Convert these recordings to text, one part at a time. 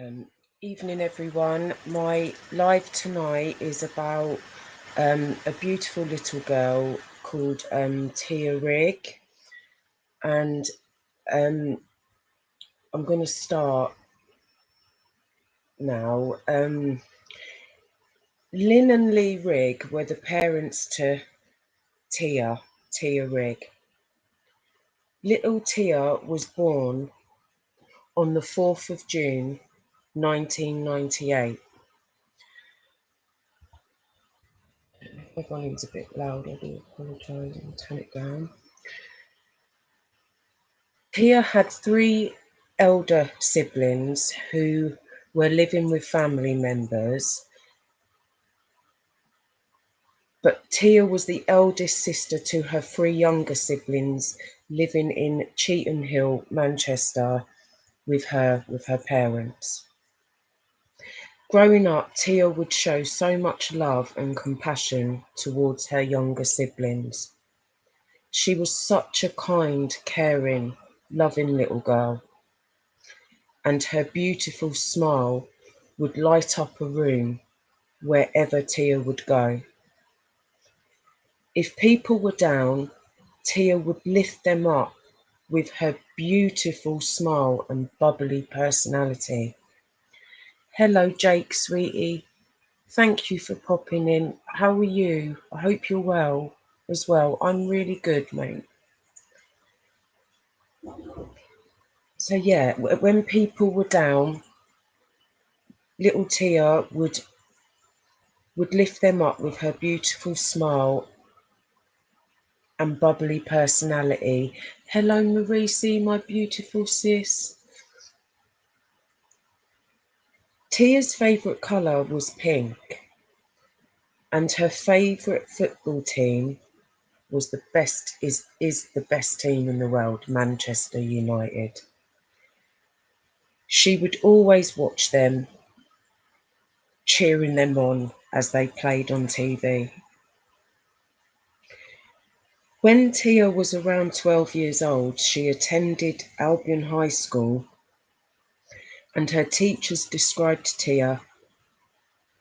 Um, Evening, everyone. My live tonight is about a beautiful little girl called Tia Rigg, and I'm going to start now. Lynn and Lee Rigg were the parents to Tia Rigg. Little Tia was born on the 4th of June, 1998. My volume's a bit loud, I do apologise, I'll turn it down. Tia had 3 elder siblings who were living with family members, but Tia was the eldest sister to her 3 younger siblings living in Cheetham Hill, Manchester, with her parents. Growing up, Tia would show so much love and compassion towards her younger siblings. She was such a kind, caring, loving little girl, and her beautiful smile would light up a room wherever Tia would go. If people were down, Tia would lift them up with her beautiful smile and bubbly personality. Hello, Jake, sweetie. Thank you for popping in. How are you? I hope you're well as well. I'm really good, mate. So yeah, when people were down, little Tia would lift them up with her beautiful smile and bubbly personality. Hello, Marisi, my beautiful sis. Tia's favourite colour was pink, and her favourite football team was is the best team in the world, Manchester United. She would always watch them, cheering them on as they played on TV. When Tia was around 12 years old, she attended Albion High School, and her teachers described Tia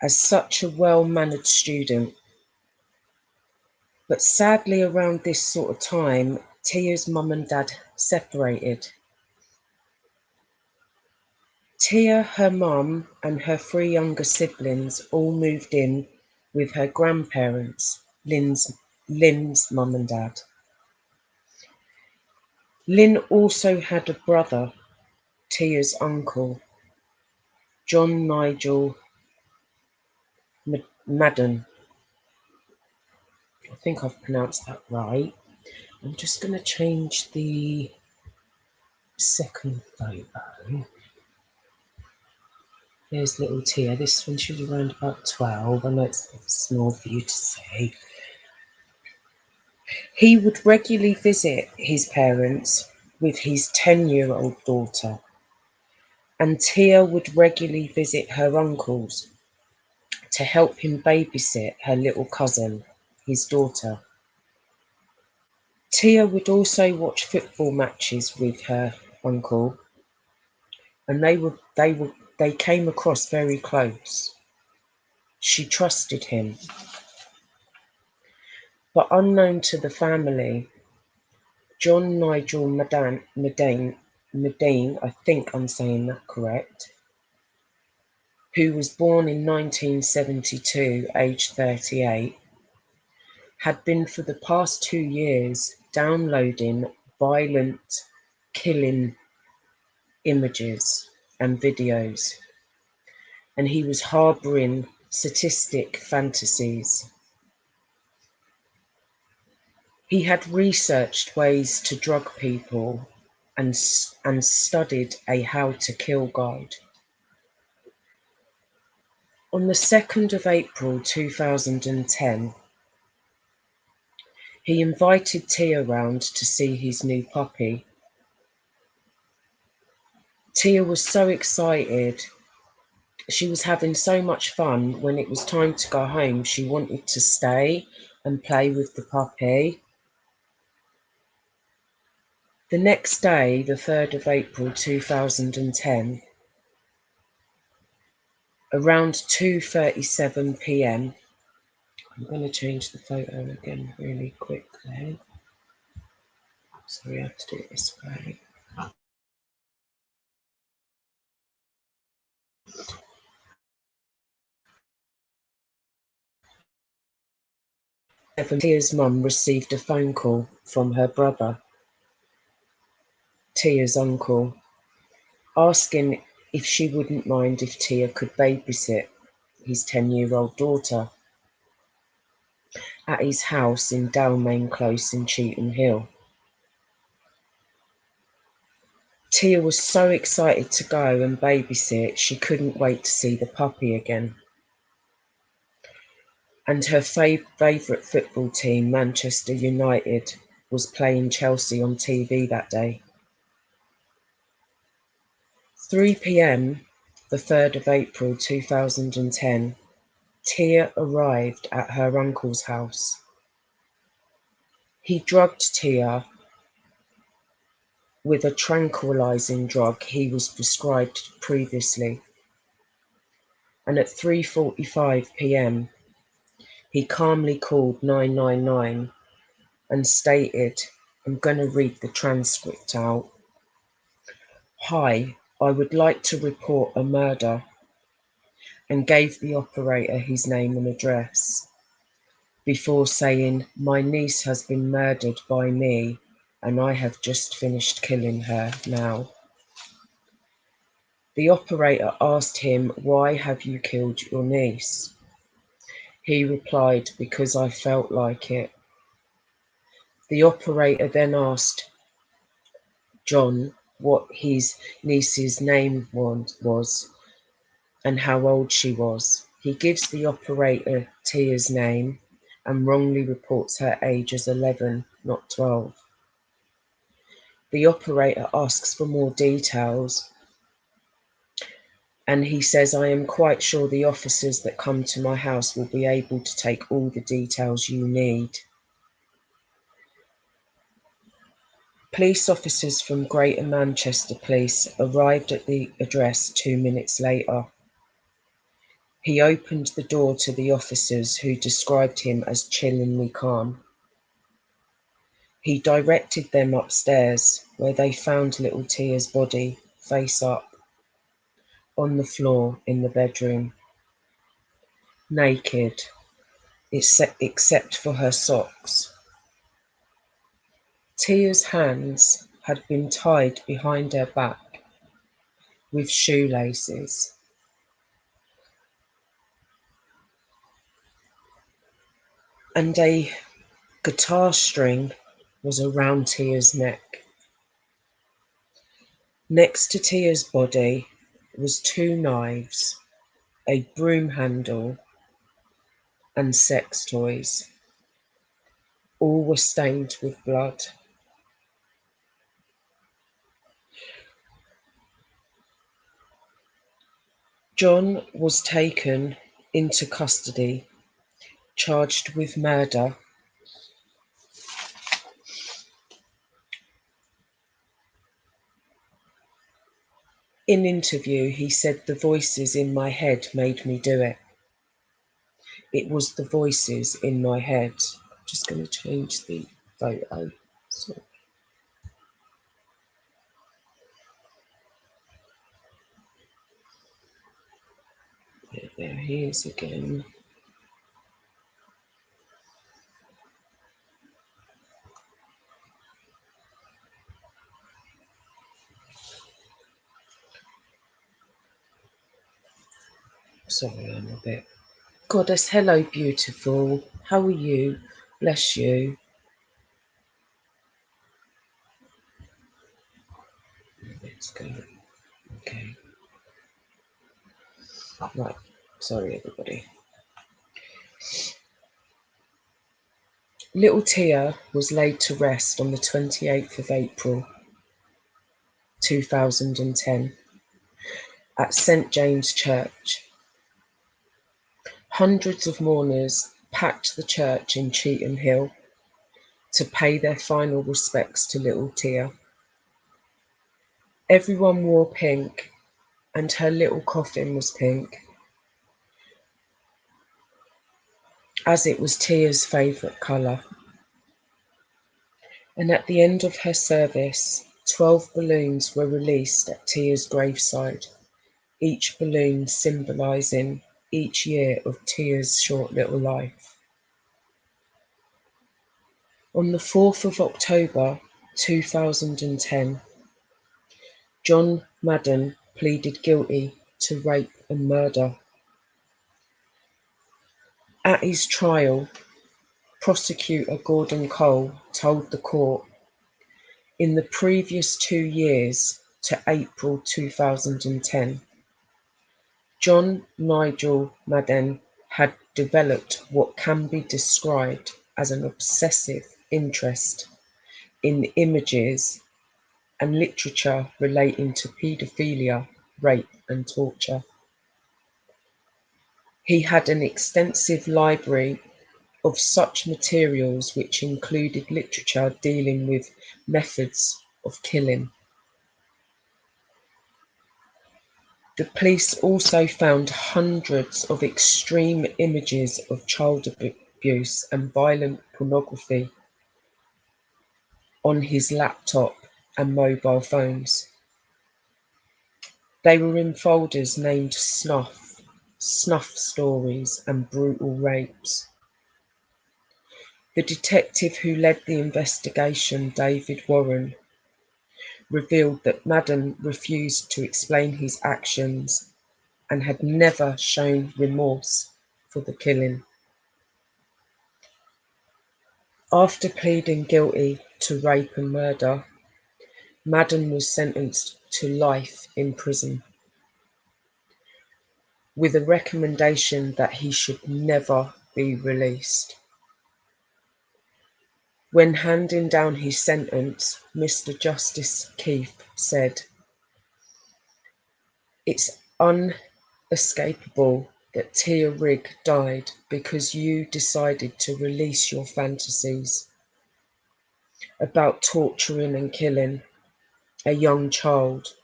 as such a well-mannered student. But sadly, around this sort of time, Tia's mum and dad separated. Tia, her mum, and her 3 younger siblings all moved in with her grandparents, Lynn's mum and dad. Lynn also had a brother, Tia's uncle, John Nigel Madden. I think I've pronounced that right. I'm just going to change the second photo. There's little Tia. This one, she was around about 12. I know it's small for you to see. He would regularly visit his parents with his 10-year-old daughter, and Tia would regularly visit her uncles to help him babysit her little cousin, his daughter. Tia would also watch football matches with her uncle, and they came across very close. She trusted him. But unknown to the family, John Nigel Madane, I think I'm saying that correct, who was born in 1972, aged 38, had been for the past 2 years downloading violent, killing images and videos, and he was harbouring sadistic fantasies. He had researched ways to drug people and studied a how to kill guide. On the 2nd of April 2010, he invited Tia round to see his new puppy. Tia was so excited. She was having so much fun. When it was time to go home, she wanted to stay and play with the puppy. The next day, the 3rd of April 2010, Around 2:37 p.m. I'm going to change the photo again really quickly. Sorry, I have to do it this way. Tia's mum received a phone call from her brother, Tia's uncle, asking if she wouldn't mind if Tia could babysit his 10-year-old daughter at his house in Dalmain Close in Cheetham Hill. Tia was so excited to go and babysit, she couldn't wait to see the puppy again. And her favourite football team, Manchester United, was playing Chelsea on TV that day. 3 p.m, the 3rd of April 2010, Tia arrived at her uncle's house. He drugged Tia with a tranquilizing drug he was prescribed previously. And at 3:45 p.m, he calmly called 999 and stated, I'm going to read the transcript out. Hi, I would like to report a murder, and gave the operator his name and address before saying, my niece has been murdered by me and I have just finished killing her now. The operator asked him, why have you killed your niece? He replied, because I felt like it. The operator then asked John what his niece's name was and how old she was. He gives the operator Tia's name and wrongly reports her age as 11, not 12. The operator asks for more details and he says, I am quite sure the officers that come to my house will be able to take all the details you need. Police officers from Greater Manchester Police arrived at the address 2 minutes later. He opened the door to the officers, who described him as chillingly calm. He directed them upstairs, where they found little Tia's body, face up, on the floor in the bedroom, naked, except for her socks. Tia's hands had been tied behind her back with shoelaces. And a guitar string was around Tia's neck. Next to Tia's body was 2 knives, a broom handle, and sex toys. All were stained with blood. John was taken into custody, charged with murder. In interview, he said, the voices in my head made me do it. It was the voices in my head. I'm just going to change the photo. So, there he is again. Sorry, I'm a bit. Goddess, hello, beautiful. How are you? Bless you. Let's go. Okay. Right. Sorry, everybody. Little Tia was laid to rest on the 28th of April 2010 at St James Church. Hundreds of mourners packed the church in Cheetham Hill to pay their final respects to little Tia. Everyone wore pink and her little coffin was pink. as it was Tia's favourite colour. And at the end of her service, 12 balloons were released at Tia's graveside, each balloon symbolising each year of Tia's short little life. On the 4th of October 2010, John Madden pleaded guilty to rape and murder. At his trial, prosecutor Gordon Cole told the court, in the previous 2 years to April 2010, John Nigel Madden had developed what can be described as an obsessive interest in images and literature relating to paedophilia, rape and torture. He had an extensive library of such materials which included literature dealing with methods of killing. The police also found hundreds of extreme images of child abuse and violent pornography on his laptop and mobile phones. They were in folders named snuff stories and brutal rapes. The detective who led the investigation, David Warren, revealed that Madden refused to explain his actions and had never shown remorse for the killing. After pleading guilty to rape and murder, Madden was sentenced to life in prison, with a recommendation that he should never be released. When handing down his sentence, Mr. Justice Keith said, "It's unescapable that Tia Rigg died because you decided to release your fantasies about torturing and killing a young child.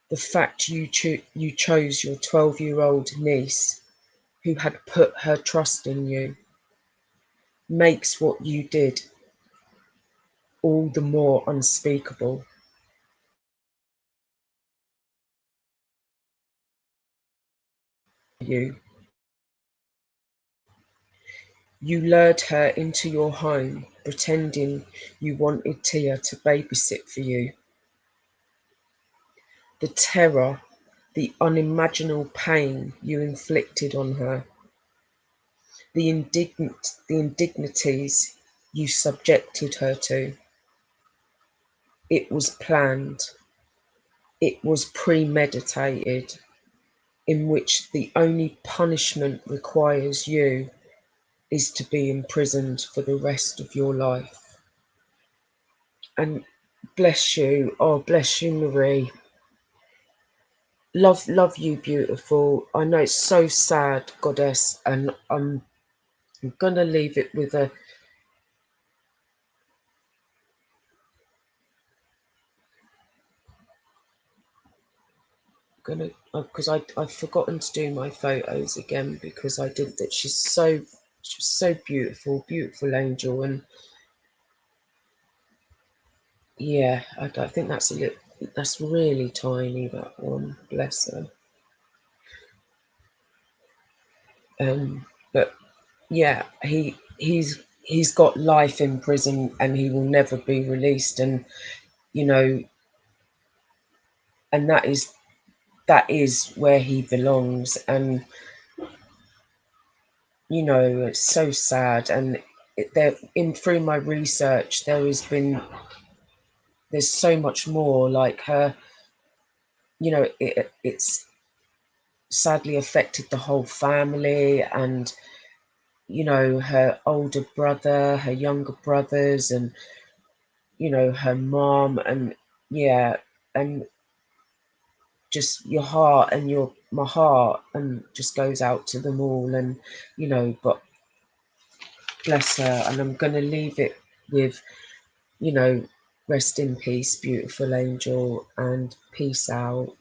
The fact you chose your 12-year-old niece, who had put her trust in you, makes what you did all the more unspeakable. You lured her into your home, pretending you wanted Tia to babysit for you. The terror, the unimaginable pain you inflicted on her, the indignities you subjected her to. It was planned. It was premeditated, in which the only punishment requires you is to be imprisoned for the rest of your life." And bless you, oh bless you, Marie. Love you, beautiful. I know it's so sad, goddess, and I'm gonna leave it with a because I've forgotten to do my photos again because I did that. She's so beautiful, beautiful angel, and yeah, I think that's really tiny, that one, bless her. But yeah, he's got life in prison and he will never be released, and you know, and that is where he belongs. And you know, it's so sad. And there, in through my research, there's so much more, like her, you know, it's sadly affected the whole family, and you know, her older brother, her younger brothers, and you know, her mom. And yeah, and just your heart and my heart and just goes out to them all. And you know, but bless her. And I'm going to leave it with, you know, rest in peace, beautiful angel, and peace out.